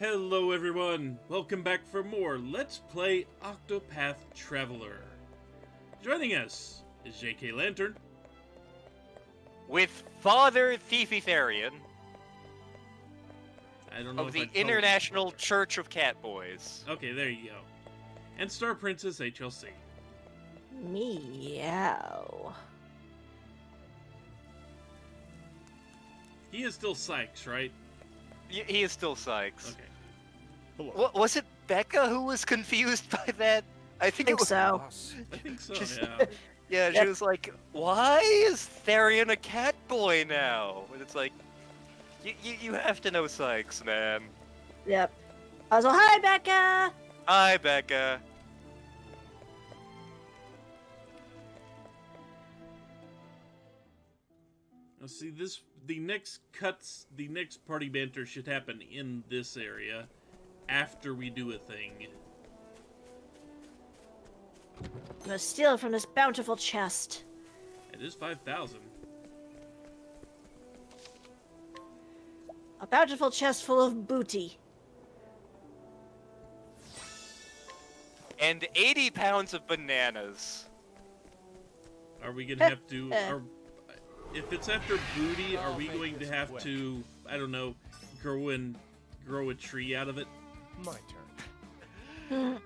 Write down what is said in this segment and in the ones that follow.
Hello everyone, welcome back for more Let's Play Octopath Traveler. Joining us is JKLantern. With Father Thiefetharian I don't know of if the International Church of Catboys. Okay, there you go. And StarPrincessHLC. Meow. He is still Sykes, right? He is still Sykes. Okay. Was it Becca who was confused by that? I think it was. So. I think so, Just- yeah. Yeah, she Yep. was like, "Why is Tharian a cat boy now?" And it's like, you have to know Sykes, man. Yep. I was like, hi, Becca! Hi, Becca. Now see, the next party banter should happen in this area after we do a thing. I'm gonna steal from this bountiful chest. It is 5,000. A bountiful chest full of booty. And 80 pounds of bananas. Are we gonna have to... if it's after booty, are we going to have to, I don't know, grow a tree out of it? My turn.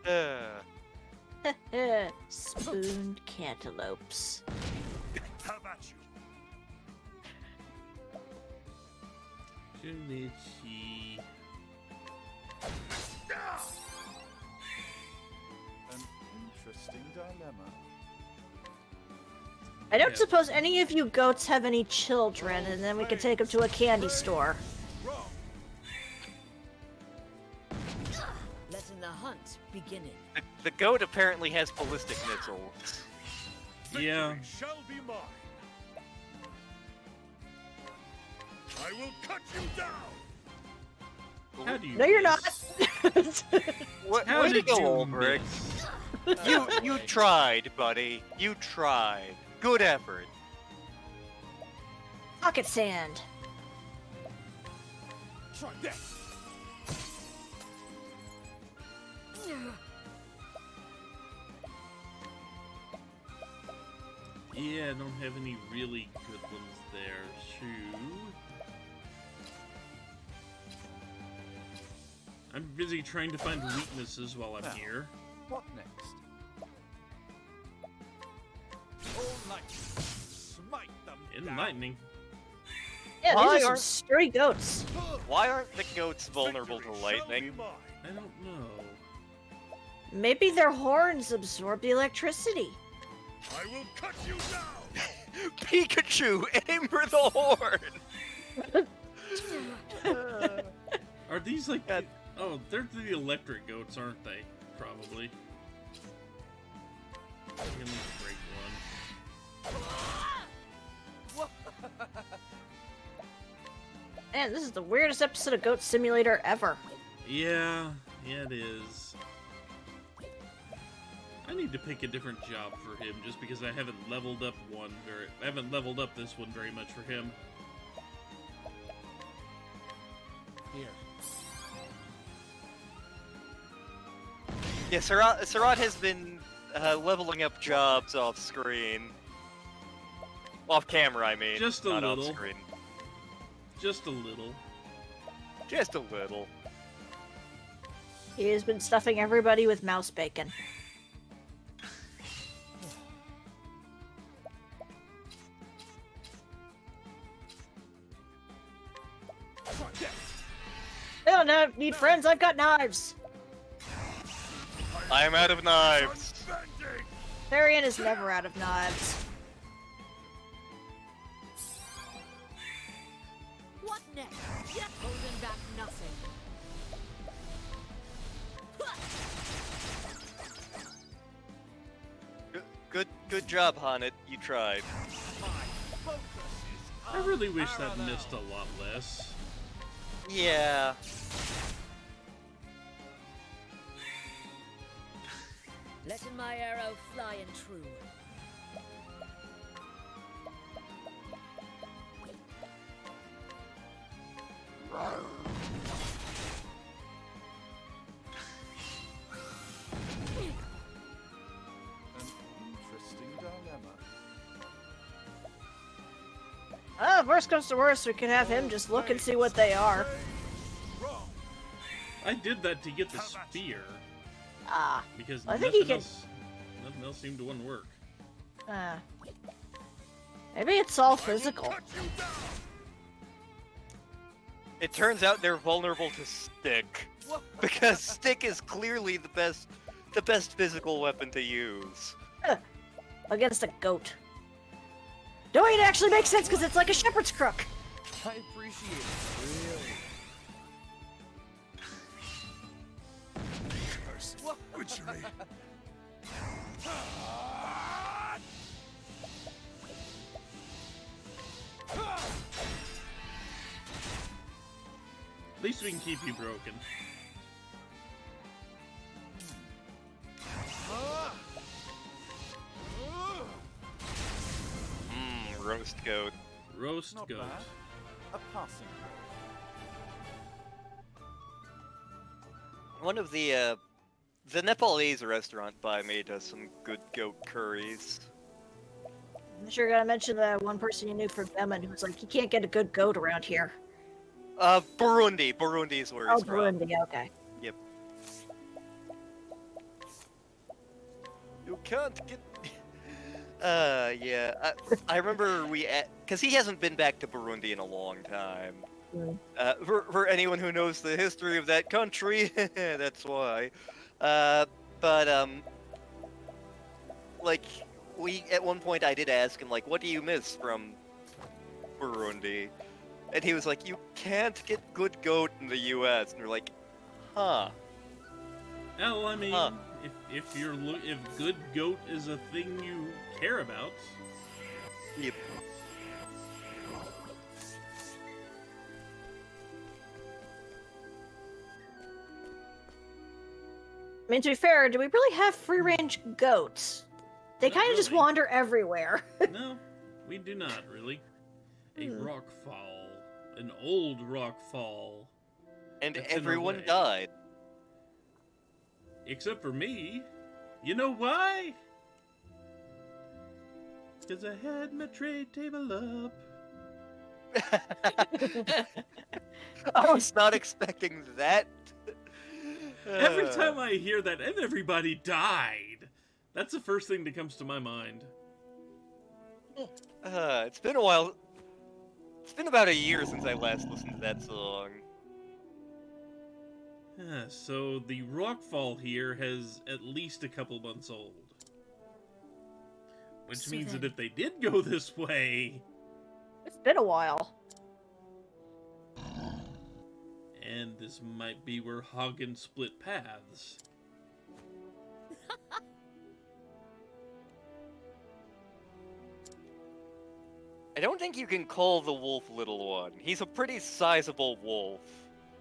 Spooned cantaloupes. How about you? Junichi. An interesting dilemma. I don't Yeah. suppose any of you goats have any children, and then we could take them to a candy store. Wrong. Letting the hunt begin. The goat apparently has ballistic missiles. Yeah. Victory shall be mine. I will cut you down. How do you No, you're not! How Way to did go, you Ulbrich. miss? You tried, buddy. You tried. Good effort. Pocket sand. Try this. Yeah, I don't have any really good ones there. Shoo. I'm busy trying to find weaknesses while I'm Now. here. What next? All night. Smite them down. Enlightening. Yeah, Why these are some aren't- sturdy goats. Why aren't the goats vulnerable to Victory shall be lightning? mine. I don't know. Maybe their horns absorb the electricity. I will cut you down. Pikachu, aim for the horn! Are these like... God. Oh, they're the electric goats, aren't they? Probably. I'm gonna break one. Man, this is the weirdest episode of Goat Simulator ever. Yeah, it is. I need to pick a different job for him just because I haven't leveled up this one very much for him. Here. Yeah, Sarat has been leveling up jobs off screen. Off camera, I mean. Just a not little. off screen. Just a little. Just a little. He has been stuffing everybody with mouse bacon. Try this. I don't know, need friends, I've got knives. I am out of knives. Unbending. Tharian is never out of knives. What next? Holding back nothing. Good job, Haunted. You tried. My focus is I really wish that unparalleled. missed a lot less. Yeah. Letting my arrow fly and true. if worst comes to worst, we could have him just look and see what they are. Wrong. I did that to get the spear Ah. because I think he nothing can. nothing else seemed to want to work. Maybe it's all physical. Cut you down. It turns out they're vulnerable to stick. Because stick is clearly the best physical weapon to use. Against a goat. No, it actually makes sense because it's like a shepherd's crook. I appreciate it. Really. Cursed witchery. At least we can keep you broken. Roast goat. Roast Not goat. bad. A passing. One of the Nepalese restaurant by me does some good goat curries. I'm sure gotta mention that one person you knew from Yemen who was like, you can't get a good goat around here. Burundi. Burundi is where Oh, he's from. Burundi, okay. Yep. You can't get... yeah. I remember because he hasn't been back to Burundi in a long time. Mm. For anyone who knows the history of that country, that's why. Like, at one point I did ask him, like, what do you miss from Burundi? And he was like, you can't get good goat in the US. And we're like, huh. Well, I mean, Huh. if good goat is a thing you care about, Yep. I mean, to be fair, do we really have free-range goats? They Not kind of just really. wander everywhere. no, we do not really. A Hmm. rock fall, an old rock fall, And That's in our everyone way. died. except for me. You know why? Because I had my tray table up. I was not expecting that. Every time I hear that, and everybody died, that's the first thing that comes to my mind. It's been a while. It's been about a year since I last listened to that song. So the rockfall here has at least a couple months old. Which So means that then- if they did go this way, It's been a while. and this might be where Hagen split paths. I don't think you can call the wolf little one. He's a pretty sizable wolf.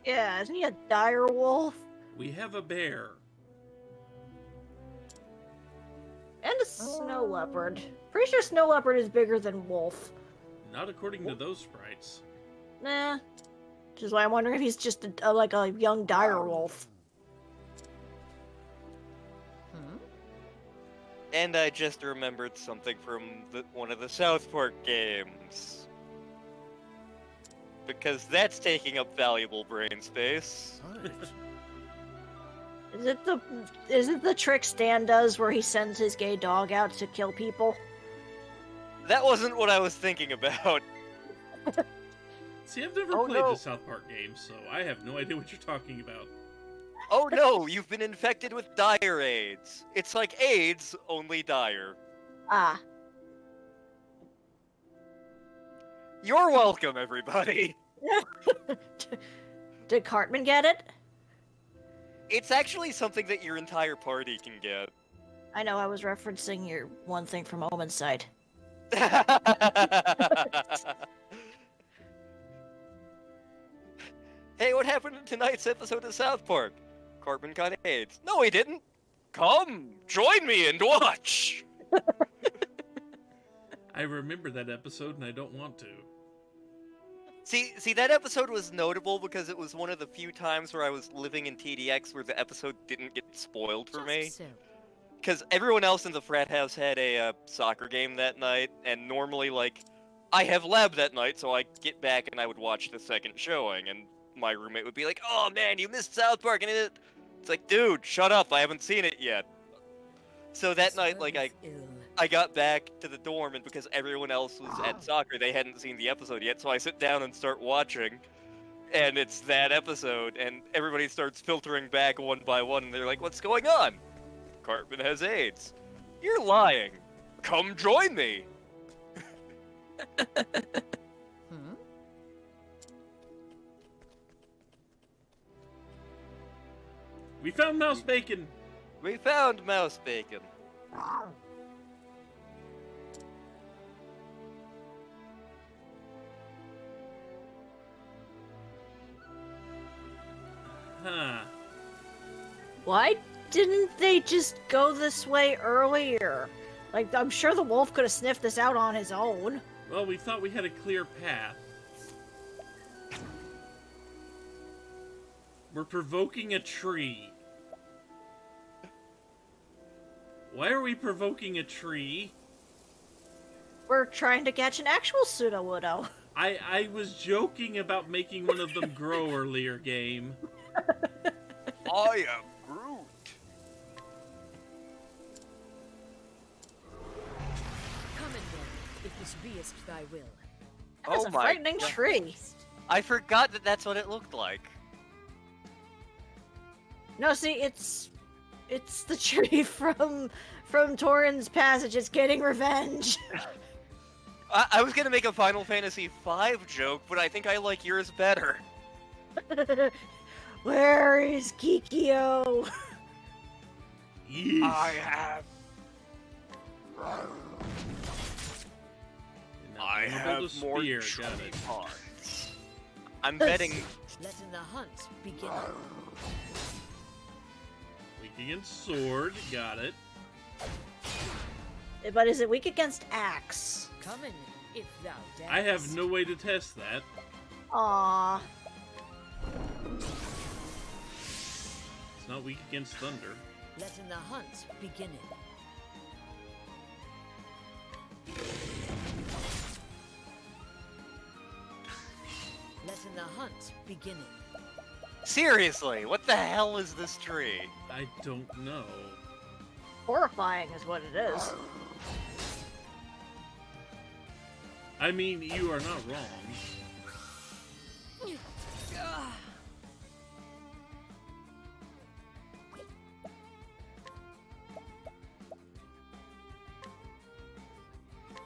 Yeah, isn't he a dire wolf? We have a bear. And a snow leopard. Pretty sure snow leopard is bigger than wolf. Not according to those sprites. Nah. Which is why I'm wondering if he's just like a young dire wolf. And I just remembered something from one of the South Park games. Because that's taking up valuable brain space. Is it the trick Stan does where he sends his gay dog out to kill people? That wasn't what I was thinking about. See, I've never Oh, played no. the South Park game, so I have no idea what you're talking about. Oh no, you've been infected with dire AIDS. It's like AIDS, only dire. Ah. You're welcome, everybody. Did Cartman get it? It's actually something that your entire party can get. I know, I was referencing your one thing from Omen's side. Hey, what happened in tonight's episode of South Park? Cartman got AIDS. No, he didn't. Come, join me and watch. I remember that episode, and I don't want to. See, that episode was notable because it was one of the few times where I was living in TDX where the episode didn't get spoiled for Just me. so. Because everyone else in the frat house had a soccer game that night, and normally, like, I have lab that night, so I get back and I would watch the second showing, and my roommate would be like, "Oh man, you missed South Park," and it's like, dude, shut up, I haven't seen it yet. So that This night, herb like, is ill. I got back to the dorm, and because everyone else was at soccer, they hadn't seen the episode yet, so I sit down and start watching, and it's that episode, and everybody starts filtering back one by one, and they're like, "What's going on?" "Cartman has AIDS." "You're lying. Come join me." Hmm? We found mouse bacon. We found mouse bacon. Huh. Why didn't they just go this way earlier? Like, I'm sure the wolf could have sniffed this out on his own. Well, we thought we had a clear path. We're provoking a tree. Why are we provoking a tree? We're trying to catch an actual pseudo-widow. I was joking about making one of them grow earlier, game. I am Groot. Come in then, if this beest thy will. That's Oh a my frightening God. tree. I forgot that that's what it looked like. No, see, it's the tree from Torin's Passage. It's getting revenge. I was gonna make a Final Fantasy V joke, but I think I like yours better. Where is Kikyo? Yeesh. have. And now build a spear. Got it. parts. I'm betting. Letting the hunt begin. Weak against sword. Got it. But is it weak against axe? Come in, if thou darest. I have no way to test that. Aww. It's not weak against thunder. Letting the hunt begin. Letting the hunt begin. Seriously, what the hell is this tree? I don't know. Horrifying is what it is. I mean, you are not wrong.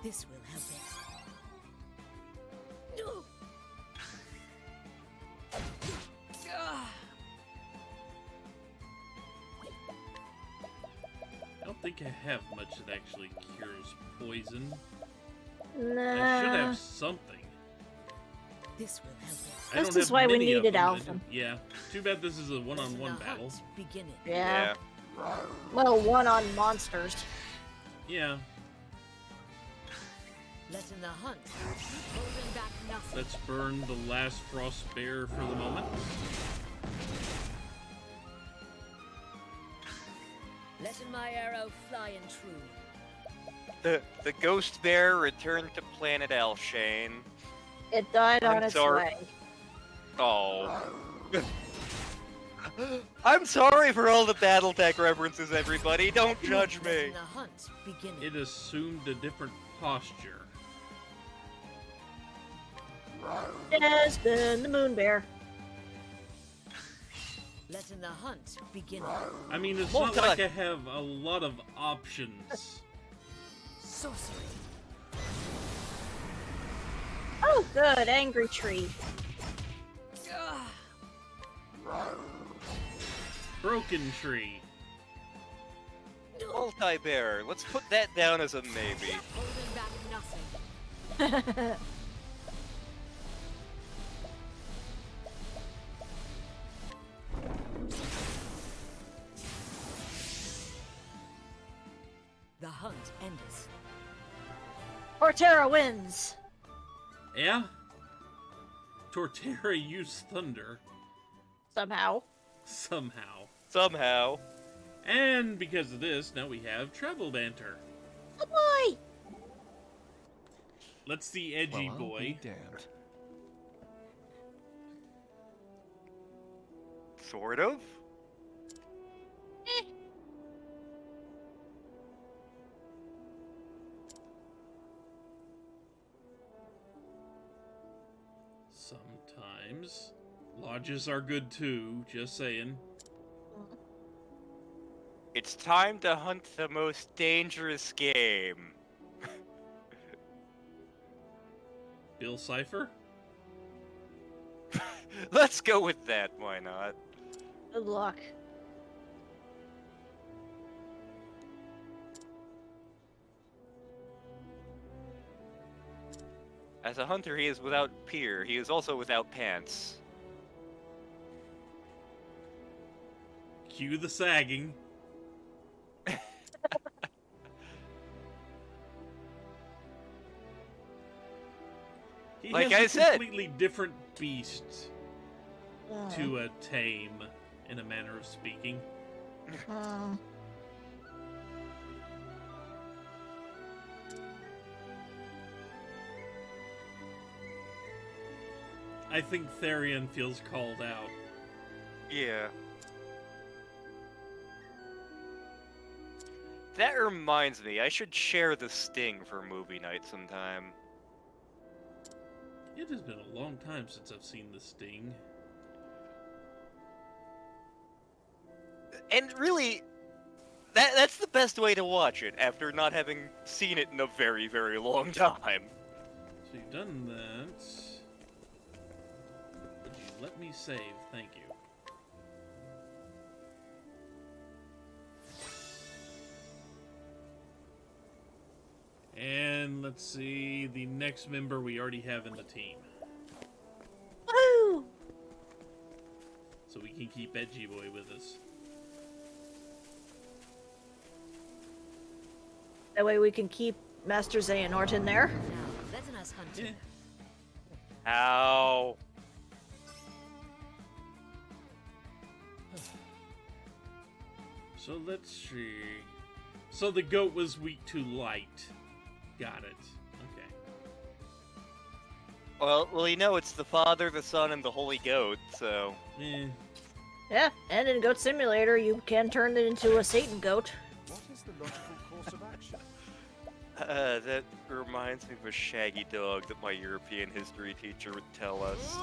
This will help it. I don't think I have much that actually cures poison. I should Nah. have something. This will help it. I don't This is have why we many of needed them, but I Alpha. do- Yeah. Too bad this is a Letting one-on-one the battle. hunt begin. Yeah. Well, one on monsters. Yeah. Letting the hunt. Holding back nothing. Let's burn the last frost bear for the moment. Letting my arrow fly and true. The ghost bear returned to planet Alshane. It died on I'm its sorry. way. Oh. I'm sorry for all the BattleTech references, everybody. Don't judge me. Letting the hunt begin. It assumed a different posture. Desmond, the moon bear. Letting the hunt begin. I mean, it's Well not like done. I have a lot of options. Sorcery. Oh, good, angry tree. Broken tree. Multi-bear. Let's put that down as a maybe. Holding back nothing. The hunt endeth. Portera wins. Yeah? Torterra used thunder. Somehow. Somehow. Somehow. And because of this, now we have travel banter. Oh boy! Let's see Edgy Well, I'll Boy. be damned. Sort of. Sometimes. Lodges are good too, just saying. It's time to hunt the most dangerous game. Bill Cipher? Let's go with that, why not? Good luck. As a hunter, he is without peer. He is also without pants. Cue the sagging. He Like has I a said. completely different beast Mm. to tame, in a manner of speaking. Mm. I think Therian feels called out. Yeah. That reminds me, I should share the sting for movie night sometime. It has been a long time since I've seen the Sting. And really, that's the best way to watch it, after not having seen it in a very, very long time. So you've done that. Would you let me save? Thank you. And let's see, the next member we already have in the team. Woo! So we can keep Edgy Boy with us. That way we can keep Master Xehanorton there. Now, let us hunt him. Ow. So let's see. So the goat was weak to light. Got it. Okay. Well, you know, it's the Father, the Son, and the Holy Goat, so... Eh. Yeah, and in Goat Simulator, you can turn it into a Satan goat. What is the logical course of action? That reminds me of a shaggy dog that my European history teacher would tell us.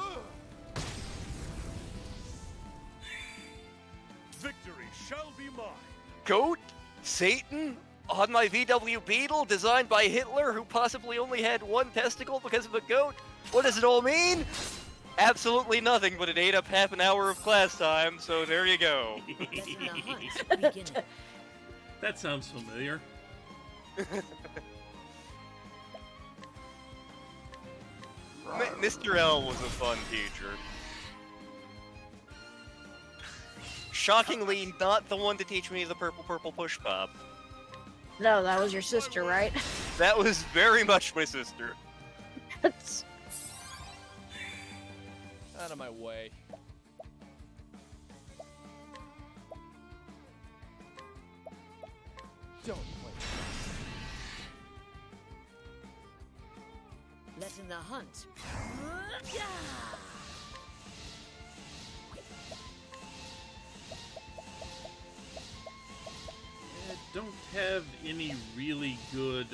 Victory shall be mine. Goat? Satan? On my VW Beetle, designed by Hitler, who possibly only had one testicle because of a goat? What does it all mean? Absolutely nothing, but it ate up half an hour of class time, so there you go. Let the hunt begin. That sounds familiar. Mr. L was a fun teacher. Shockingly, not the one to teach me the purple push pop. No, that was your sister, right? That was very much my sister. Out of my way. Don't wait. Letting the hunt. Don't have any really good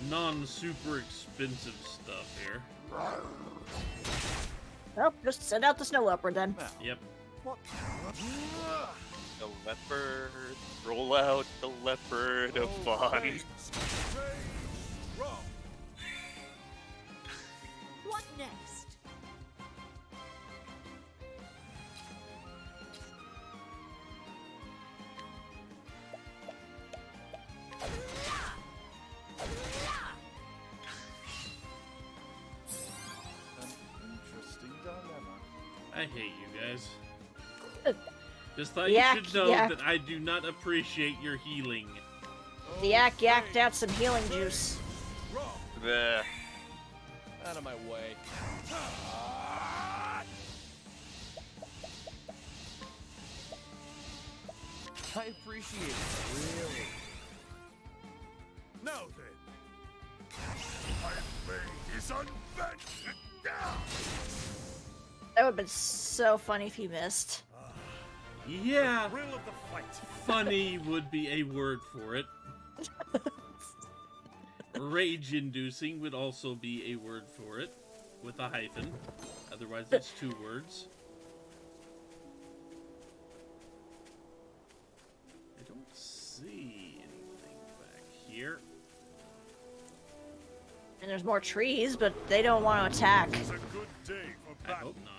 non-super expensive stuff here. Well, just send out the snow leopard then. Now, Yep. what? The leopard, roll out the leopard of fun. Wrong. What next? An interesting dilemma. I hate you guys. Just thought Yak, you should know yak. that I do not appreciate your healing. The yak yacked out some healing juice. Wrong. Bleh. Out of my way. I appreciate it. Really. Now then. That would have been so funny if you missed. Yeah, Thrill of the fight. funny would be a word for it. Rage-inducing would also be a word for it, with a hyphen. Otherwise, it's 2 words. I don't see anything back here. And there's more trees, but they don't want to attack. It's a good day for I battle. hope not.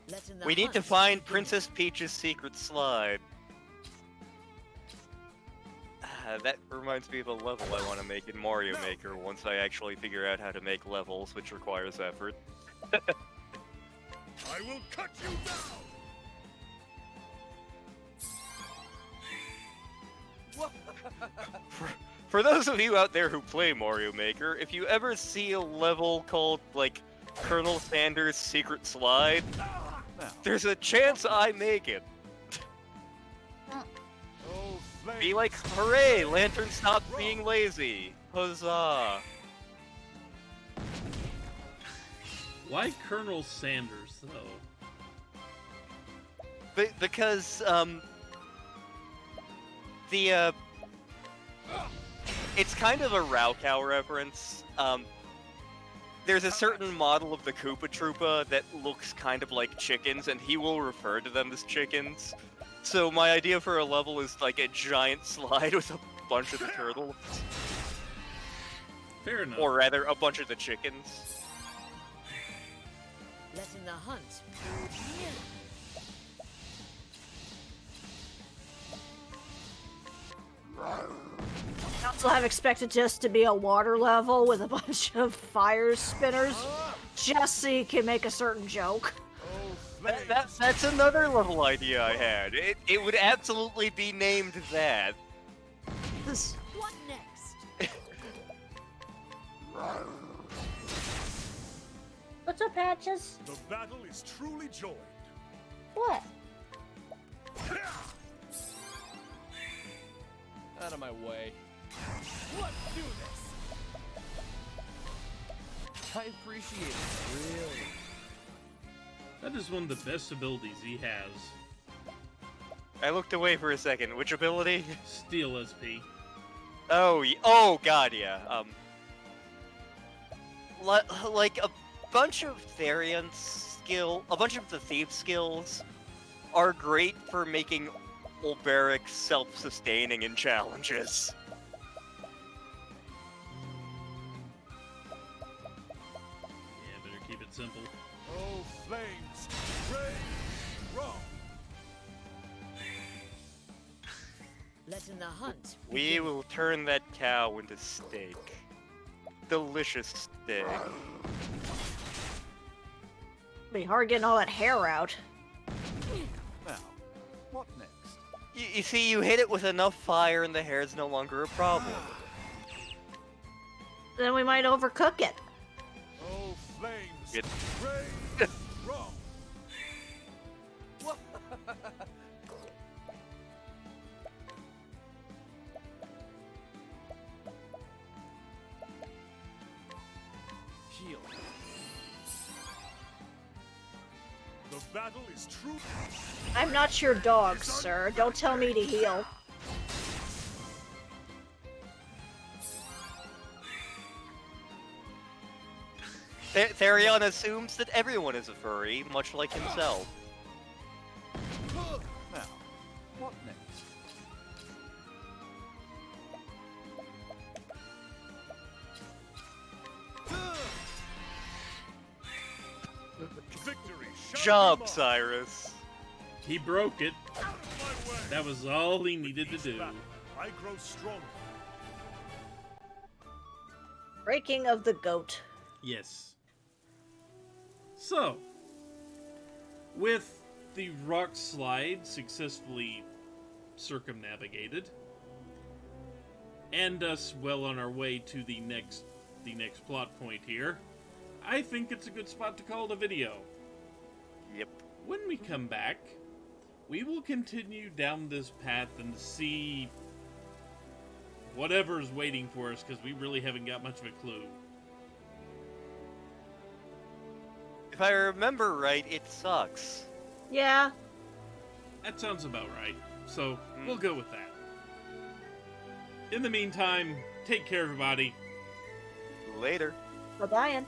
Letting the We need to hunt find begin. Princess Peach's secret slide. That reminds me of a level I want to make in Mario Maker once I actually figure out how to make levels, which requires effort. I will cut you down. For those of you out there who play Mario Maker, if you ever see a level called, like, Colonel Sanders' Secret Slide, Now, there's a chance I make it. oh, flame. Be like, hooray, Lantern stopped being lazy. Huzzah. Why Colonel Sanders, though? Because, it's kind of a Raukau reference. There's a certain model of the Koopa Troopa that looks kind of like chickens, and he will refer to them as chickens. So my idea for a level is like a giant slide with a bunch of the turtles. Fair enough. Or rather, a bunch of the chickens. Letting the hunt begin. I also have expected just to be a water level with a bunch of fire spinners, just so you can make a certain joke. Oh, flame. That's another level idea I had. It would absolutely be named that. This, What next? what's up, Patches? The battle is truly joined. What? Out of my way. Let's do this. I appreciate it. Really. That is one of the best abilities he has. I looked away for a second. Which ability? Steel SP. Oh, oh god, yeah. Like a bunch of a bunch of the thief skills are great for making Ulberic self-sustaining in challenges. Yeah, better keep it simple. Oh, flames. Rage. Wrong. Letting the hunt We begin. will turn that cow into steak. Delicious steak. It'll be hard getting all that hair out. Now, what next? You see, you hit it with enough fire and the hair's no longer a problem. Then we might overcook it. Oh, flames. It- Rage. Wrong. Heal. The battle is true. I'm not your dog, sir. Don't tell me to heal. Therion assumes that everyone is a furry, much like himself. Now, what next? Victory shall Job, be mine. Cyrus. He broke it. Out of my way. That was all he needed to Each do. battle, I grow stronger. Breaking of the goat. Yes. So, with the rock slide successfully circumnavigated, and us well on our way to the next plot point here, I think it's a good spot to call it a video. Yep. When we come back, we will continue down this path and see whatever's waiting for us, because we really haven't got much of a clue. I remember right, it sucks. Yeah. That sounds about right. So, we'll go with that. In the meantime, take care, everybody. Later. Bye-bye.